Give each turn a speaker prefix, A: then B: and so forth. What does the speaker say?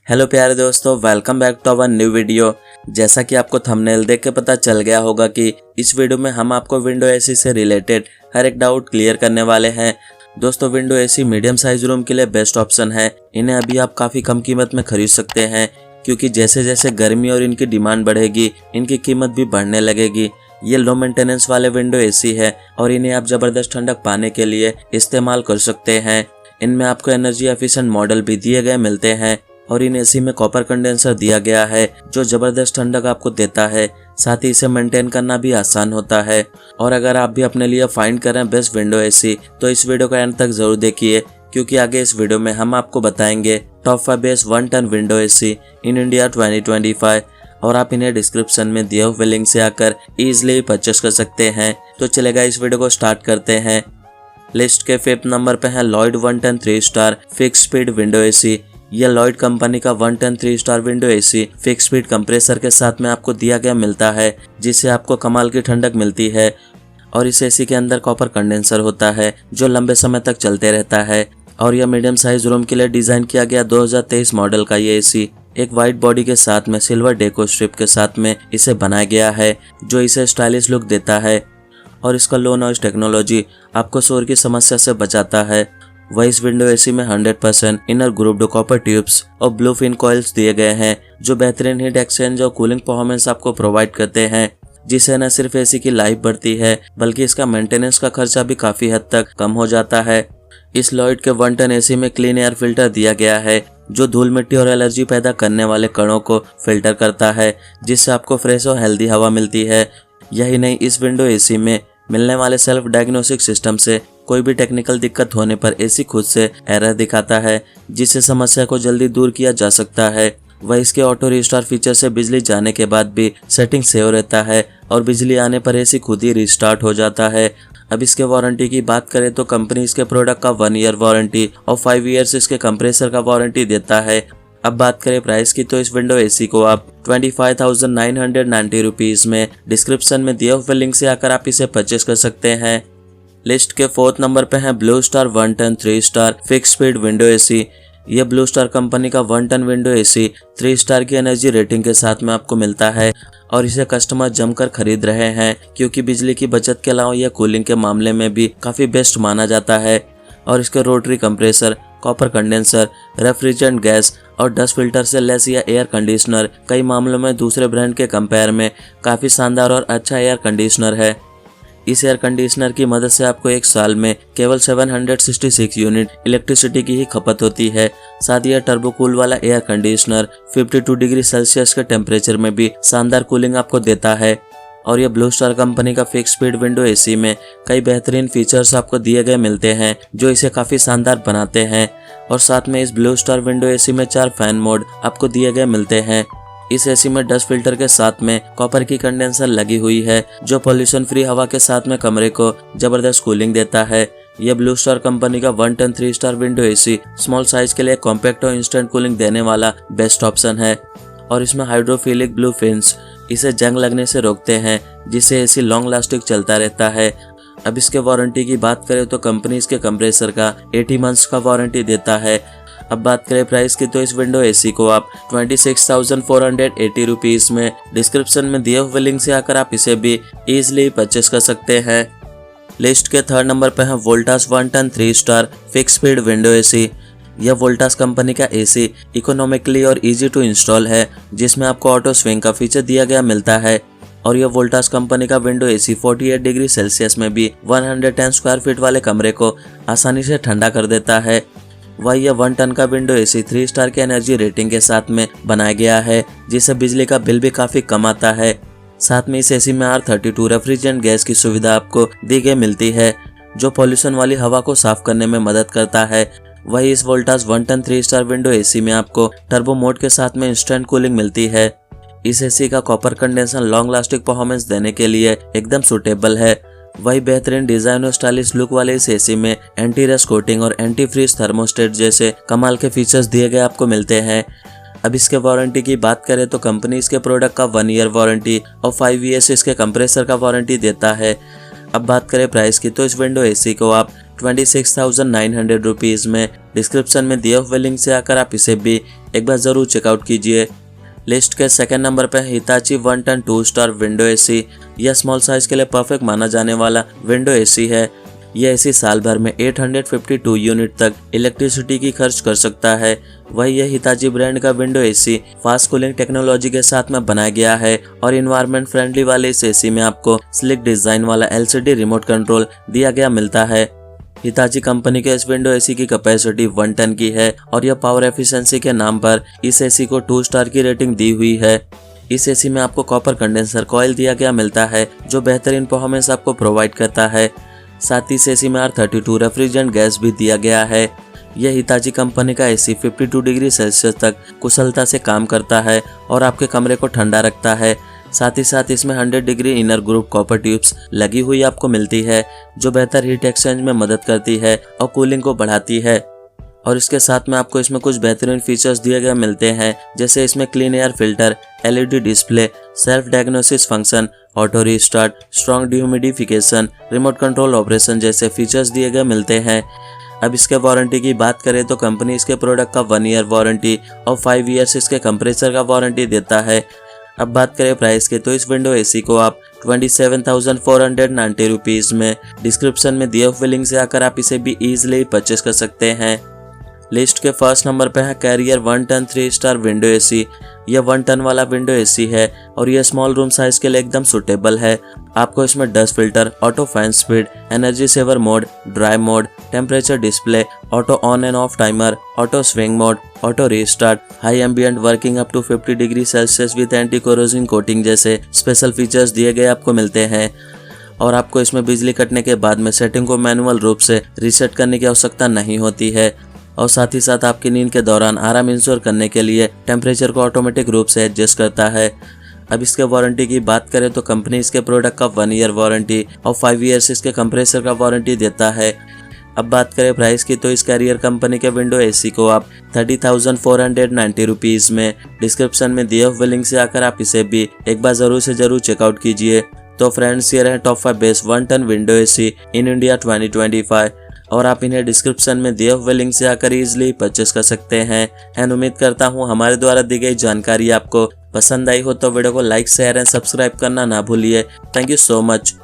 A: Hello प्यारे दोस्तों, welcome back to our new video. जैसा कि आपको थंबनेल देख के पता चल गया होगा कि इस वीडियो में हम आपको विंडो एसी से रिलेटेड हर एक डाउट क्लियर करने वाले हैं। दोस्तों, window AC medium size room के लिए बेस्ट ऑप्शन है। इन्हें अभी आप काफ़ी कम कीमत में खरीद सकते हैं, क्योंकि जैसे जैसे गर्मी और इनकी डिमांड बढ़ेगी इनकी कीमत भी बढ़ने लगेगी। ये लो मेंटेनेंस वाले विंडो एसी है और इन्हें आप ज़बरदस्त ठंडक पाने के लिए इस्तेमाल कर सकते हैं। इनमें आपको एनर्जी एफिशिएंट मॉडल भी दिए गए मिलते हैं और इन एसी में कॉपर कंडेंसर दिया गया है जो ज़बरदस्त ठंडक आपको देता है। साथ ही इसे मेंटेन करना भी आसान होता है। और अगर आप भी अपने लिए फाइंड करें बेस्ट विंडो एसी तो इस वीडियो को एंड तक जरूर देखिए, क्योंकि आगे इस वीडियो में हम आपको बताएंगे top 5 best 1 ton window AC in India 2025 और आप इन्हें डिस्क्रिप्शन में दिए हुए लिंक से आकर ईजिली परचेस कर सकते हैं। तो चलेगा, इस वीडियो को स्टार्ट करते हैं। लिस्ट के 5th नंबर पे है Lloyd 1 ton 3 star fix speed window AC. यह लॉयड कंपनी का 1 ton 3 star window AC fix speed compressor के साथ में आपको दिया गया मिलता है, जिससे आपको कमाल की ठंडक मिलती है। और इस एसी के अंदर कॉपर कंडेंसर होता है जो लंबे समय तक चलते रहता है। और यह मीडियम साइज रूम के लिए डिजाइन किया गया 2023 मॉडल का ये एसी एक वाइट बॉडी के साथ में सिल्वर डेको स्ट्रिप के साथ में इसे बनाया गया है, जो इसे स्टाइलिश लुक देता है। और इसका लो नॉइज टेक्नोलॉजी आपको शोर की समस्या से बचाता है। वह इस विंडो एसी में 100% इनर ग्रुप्ड कॉपर ट्यूब्स और ब्लू फिन कॉइल्स दिए गए हैं, जो बेहतरीन हीट एक्सचेंज और कूलिंग परफॉर्मेंस आपको प्रोवाइड करते हैं, जिससे न सिर्फ एसी की लाइफ बढ़ती है बल्कि इसका मेंटेनेंस का खर्चा भी काफी हद तक कम हो जाता है। इस लॉयड के 1 टन एसी में क्लीन एयर फिल्टर दिया गया है, जो धूल मिट्टी और एलर्जी पैदा करने वाले कणों को फिल्टर करता है, जिससे आपको फ्रेश और हेल्दी हवा मिलती है। यही नहीं, इस विंडो एसी में मिलने वाले सेल्फ डायग्नोस्टिक सिस्टम से कोई भी टेक्निकल दिक्कत होने पर एसी खुद से एरर दिखाता है, जिससे समस्या को जल्दी दूर किया जा सकता है। वह इसके ऑटो रिस्टार्ट फीचर से बिजली जाने के बाद भी सेटिंग सेव रहता है और बिजली आने पर एसी खुद ही रिस्टार्ट हो जाता है। अब इसके वारंटी की बात करें तो कंपनी इसके प्रोडक्ट का 1 ईयर वारंटी और 5 ईयर्स इसके कंप्रेसर का वारंटी देता है। अब बात करें प्राइस की तो इस विंडो एसी को आप 25,990 रुपीज में डिस्क्रिप्शन में दिए हुए लिंक से आकर आप इसे परचेस कर सकते हैं। लिस्ट के 4th नंबर पे है Blue Star 1 ton 3 star fix speed window AC. यह ब्लू स्टार कंपनी का 1 टन विंडो एसी 3 स्टार की एनर्जी रेटिंग के साथ में आपको मिलता है और इसे कस्टमर जमकर खरीद रहे हैं, क्योंकि बिजली की बचत के अलावा यह कूलिंग के मामले में भी काफी बेस्ट माना जाता है। और इसके rotary compressor, copper condenser, refrigerant gas और डस्ट फिल्टर से लेस यह एयर कंडीशनर कई मामलों में दूसरे ब्रांड के कंपेयर में काफी शानदार और अच्छा एयर कंडीशनर है। इस एयर कंडीशनर की मदद से आपको एक साल में केवल 766 यूनिट इलेक्ट्रिसिटी की ही खपत होती है। साथ ही यह टर्बो कूल वाला एयर कंडीशनर 52 डिग्री सेल्सियस के टेम्परेचर में भी शानदार कूलिंग आपको देता है। और यह ब्लू स्टार कंपनी का फिक्स स्पीड विंडो एसी में कई बेहतरीन फीचर्स आपको दिए गए मिलते हैं, जो इसे काफी शानदार बनाते हैं। और साथ में इस ब्लू स्टार विंडो एसी में 4 फैन मोड आपको दिए गए मिलते हैं। इस एसी में डस्ट फिल्टर के साथ में कॉपर की कंडेंसर लगी हुई है, जो पॉल्यूशन फ्री हवा के साथ में कमरे को जबरदस्त कूलिंग देता है। यह ब्लू स्टार कंपनी का 1 ton 3 star window AC small size के लिए कॉम्पैक्ट और इंस्टेंट कूलिंग देने वाला बेस्ट ऑप्शन है। और इसमें हाइड्रोफिलिक ब्लू फिन्स इसे जंग लगने से रोकते हैं, जिससे एसी लॉन्ग लास्टिंग चलता रहता है। अब इसके वारंटी की बात करें तो कंपनी इसके कंप्रेसर का 80 मंथ्स का वारंटी देता है। अब बात करें प्राइस की तो इस विंडो एसी को आप 26,480 रुपीज में डिस्क्रिप्शन में दिए हुए लिंक से आकर आप इसे भी इजीली परचेस कर सकते हैं। लिस्ट के 3rd नंबर पर है Voltas 1 ton 3 star fix speed window AC. यह वोल्टास कंपनी का एसी इकोनॉमिकली और इजी टू इंस्टॉल है, जिसमें आपको ऑटो स्विंग का फीचर दिया गया मिलता है। और यह वोल्टास कंपनी का विंडो एसी 48 डिग्री सेल्सियस में भी 110 स्क्वायर फीट वाले कमरे को आसानी से ठंडा कर देता है। वही यह 1 टन का विंडो एसी 3 स्टार की एनर्जी रेटिंग के साथ में बनाया गया है, जिससे बिजली का बिल भी काफी कम आता है। साथ में इस एसी में R32 रेफ्रिजरेंट गैस की सुविधा आपको दी गई मिलती है, जो पॉल्यूशन वाली हवा को साफ करने में मदद करता है। वही इस Voltas 1 ton 3 star window AC में आपको टर्बो मोड के साथ में इंस्टेंट कूलिंग मिलती है। इस एसी का copper condenser long lasting performance देने के लिए एकदम सुटेबल है। वही बेहतरीन डिजाइन और स्टाइलिश लुक वाले इस एसी में एंटी रस्ट कोटिंग और एंटी फ्रीज थर्मोस्टेट जैसे कमाल के फीचर्स दिए गए आपको मिलते हैं। अब इसके वारंटी की बात करें तो कंपनी इसके प्रोडक्ट का 1 ईयर वारंटी और 5 ईयर्स इसके कंप्रेसर का वारंटी देता है। अब बात करें प्राइस की तो इस विंडो एसी को आप 26,900 रुपीज़ में। डिस्क्रिप्शन में दिए हुए लिंक से आकर आप इसे भी एक बार ज़रूर चेकआउट कीजिए। लिस्ट के सेकंड नंबर पर Hitachi 1 ton 2 star window AC. यह स्मॉल साइज के लिए परफेक्ट माना जाने वाला विंडो एसी है। यह एसी साल भर में 852 यूनिट तक इलेक्ट्रिसिटी की खर्च कर सकता है। वही यह हिताची ब्रांड का window AC fast cooling technology के साथ में बनाया गया है और इन्वायरमेंट फ्रेंडली वाले इस एसी में आपको स्लिक डिजाइन वाला LCD रिमोट कंट्रोल दिया गया मिलता है। हिताची कंपनी के इस विंडो एसी की कैपेसिटी 1 टन की है और यह पावर एफिशिएंसी के नाम पर इस एसी को 2 स्टार की रेटिंग दी हुई है। इस एसी में आपको कॉपर कंडेंसर कॉइल दिया गया मिलता है जो बेहतरीन परफॉर्मेंस आपको प्रोवाइड करता है। साथ ही इस एसी में R32 रेफ्रिजरेंट गैस भी दिया गया है। यह हिताची कंपनी का एसी 52 डिग्री सेल्सियस तक कुशलता से काम करता है और आपके कमरे को ठंडा रखता है। साथ ही साथ इसमें 100 degree inner group copper tubes लगी हुई आपको मिलती है जो बेहतर हीट एक्सचेंज में मदद करती है और कूलिंग को बढ़ाती है। और इसके साथ में आपको इसमें कुछ बेहतरीन फीचर्स दिए गए मिलते हैं, जैसे इसमें clean air filter, LED display, self diagnosis function, auto restart, strong dehumidification, remote control operation जैसे फीचर्स दिए गए मिलते हैं। अब इसके वारंटी की बात करें तो कंपनी इसके प्रोडक्ट का 1 ईयर वारंटी और 5 ईयर्स इसके कंप्रेसर का वारंटी देता है। अब बात करें प्राइस की तो इस विंडो एसी को आप 27,490 रुपीज़ में डिस्क्रिप्शन में दिए हुए लिंक से आकर आप इसे भी ईजिली परचेस कर सकते हैं। लिस्ट के फर्स्ट नंबर पे है Carrier 1 ton 3 star window AC. यह 1 टन वाला विंडो एसी है और यह स्मॉल रूम साइज के लिए एकदम सुटेबल है। आपको इसमें dust filter, auto fan speed, energy saver mode, dry mode, temperature display, auto on and off timer, auto swing mode, auto restart, high ambient working up to 50 degree celsius with anti corrosion coating जैसे special features दिए गए आपको मिलते हैं। और आपको इसमें बिजली कटने के बाद में सेटिंग को मैनुअल रूप से रीसेट करने की आवश्यकता नहीं होती है। और साथ ही साथ आपकी नींद के दौरान आराम इंश्योर करने के लिए टेम्परेचर को ऑटोमेटिक रूप से एडजस्ट करता है। अब इसके वारंटी की बात करें तो कंपनी इसके प्रोडक्ट का 1 ईयर वारंटी और 5 ईयर्स इसके कंप्रेसर का वारंटी देता है। अब बात करें प्राइस की तो इस कैरियर कंपनी के विंडो एसी को आप 30,490 रुपीज़ में डिस्क्रिप्शन में दिए हुए लिंक से आकर आप इसे भी एक बार ज़रूर से ज़रूर चेकआउट कीजिए। तो फ्रेंड्स, ये रहे top 5 best 1 ton window AC in India 2025 और आप इन्हें डिस्क्रिप्शन में दिए हुए लिंक से आकर इजीली परचेस कर सकते हैं। एंड उम्मीद करता हूँ हमारे द्वारा दी गई जानकारी आपको पसंद आई हो तो वीडियो को लाइक, शेयर एंड सब्सक्राइब करना ना भूलिए। Thank you so much.